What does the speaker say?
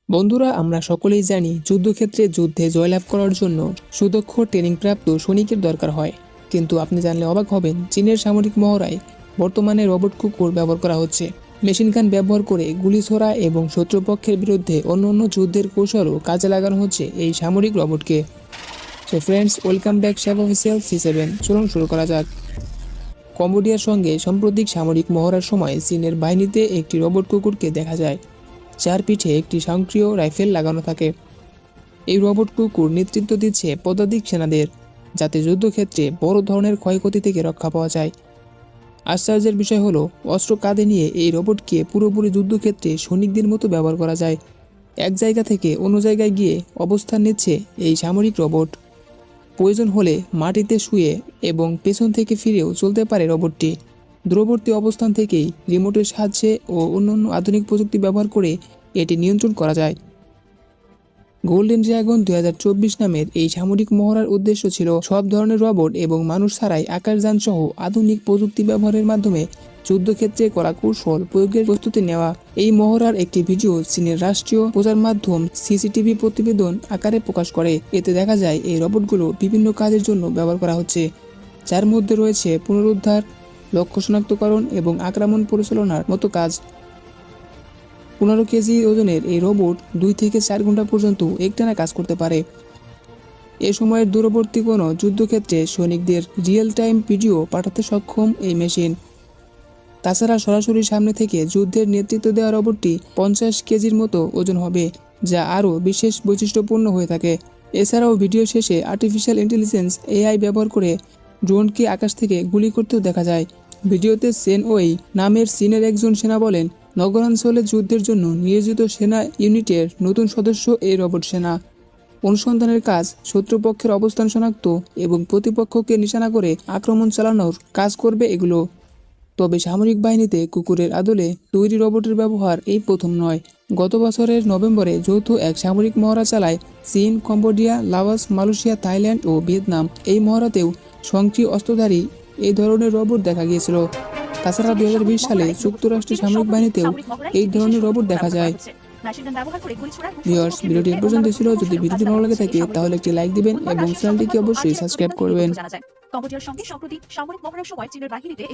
বন্ধুরা, আমরা সকলেই জানি যুদ্ধক্ষেত্রে যুদ্ধে জয়লাভ করার জন্য সুদক্ষ ট্রেনিংপ্রাপ্ত সৈনিকের দরকার হয়। কিন্তু আপনি জানলে অবাক হবেন, চীনের সামরিক মহড়ায় বর্তমানে রোবট কুকুর ব্যবহার করা হচ্ছে। মেশিন গান ব্যবহার করে গুলি ছোড়া এবং শত্রুপক্ষের বিরুদ্ধে অন্য যুদ্ধের কৌশলও কাজে লাগানো হচ্ছে এই সামরিক রোবটকে। So friends, welcome back chef official C7। চলুন শুরু করা যাক। কম্বোডিয়ার সঙ্গে সাম্প্রতিক সামরিক মহড়ার সময় চীনের বাহিনীতে একটি রোবট কুকুরকে দেখা যায়, যার পিঠে একটি স্বয়ংক্রিয় রাইফেল লাগানো থাকে। এই রোবট কুকুর নেতৃত্ব দিচ্ছে পদাতিক সেনাদের, যাতে যুদ্ধক্ষেত্রে বড় ধরনের ক্ষয়ক্ষতি থেকে রক্ষা পাওয়া যায়। আশ্চর্যের বিষয় হলো, অস্ত্র কাঁধে নিয়ে এই রোবটকে পুরোপুরি যুদ্ধক্ষেত্রে সৈনিকদের মতো ব্যবহার করা যায়। এক জায়গা থেকে অন্য জায়গায় গিয়ে অবস্থান নিচ্ছে এই সামরিক রোবট। প্রয়োজন হলে মাটিতে শুয়ে এবং পেছন থেকে ফিরেও চলতে পারে রোবটটি। দূরবর্তী অবস্থান থেকেই রিমোটের সাহায্যে ও অন্যান্য আধুনিক প্রযুক্তি ব্যবহার করে এটি নিয়ন্ত্রণ করা যায়। গোল্ডেন ড্রাগন 2024 নামের এই সামরিক মহড়ার উদ্দেশ্য ছিল সব ধরনের রোবট এবং মানুষ ছাড়াই আকাশযান সহ আধুনিক প্রযুক্তি ব্যবহারের মাধ্যমে যুদ্ধক্ষেত্রে কলা কৌশল প্রয়োগের প্রস্তুতি নেওয়া। এই মহড়ার একটি ভিডিও চীনের রাষ্ট্রীয় প্রচার মাধ্যম CCTV প্রতিবেদন আকারে প্রকাশ করে। এতে দেখা যায় এই রোবটগুলো বিভিন্ন কাজের জন্য ব্যবহার করা হচ্ছে, যার মধ্যে রয়েছে পুনরুদ্ধার, লক্ষ্য শনাক্তকরণ এবং আক্রমণ পরিচালনার মতো কাজ। 15 কেজি ওজনের এই রোবট 2 থেকে 4 ঘন্টা পর্যন্ত একটানা কাজ করতে পারে। এ সময়ের দূরবর্তী কোনো যুদ্ধক্ষেত্রে সৈনিকদের রিয়েল টাইম ভিডিও পাঠাতে সক্ষম এই মেশিন। তাছাড়া সরাসরি সামনে থেকে যুদ্ধের নেতৃত্ব দেওয়া রোবটটি 50 কেজির মতো ওজন হবে, যা আরও বিশেষ বৈশিষ্ট্যপূর্ণ হয়ে থাকে। এছাড়াও ভিডিও শেষে আর্টিফিশিয়াল ইন্টেলিজেন্স AI ব্যবহার করে ড্রোনকে আকাশ থেকে গুলি করতেও দেখা যায়। ভিডিওতে সেন ওই নামের চীনের একজন সেনা বলেন, নগরাঞ্চলে যুদ্ধের জন্য নিয়োজিত সেনা ইউনিটের নতুন সদস্য এই রোবট সেনা। অনুসন্ধানের কাজ, শত্রুপক্ষের অবস্থান শনাক্ত এবং প্রতিপক্ষকে নিশানা করে আক্রমণ চালানোর কাজ করবে এগুলো। তবে সামরিক বাহিনীতে কুকুরের আদলে তৈরি রোবটের ব্যবহার এই প্রথম নয়। গত বছরের নভেম্বরে যৌথ এক সামরিক মহড়া চালায় চীন, কম্বোডিয়া, লাওস, মালয়েশিয়া, থাইল্যান্ড ও ভিয়েতনাম। এই মহড়াতেও সক্রিয় অস্ত্রধারী এই ধরনের রোবট দেখা গিয়েছিল। তাছাড়া 2020 সালে যুক্তরাষ্ট্রের সামরিক বাহিনীতেও এই ধরনের রোবট দেখা যায়। ভিউয়ার্স, ভিডিওটি এ পর্যন্ত ছিল। যদি ভিডিওটি ভালো লাগে থাকে তাহলে একটি লাইক দিবেন এবং চ্যানেলটিকে অবশ্যই সাবস্ক্রাইব করবেন। কম্বোডিয়ার সঙ্গে সম্প্রতি সামরিক মহড়ার সময় চীনের বাহিনীতে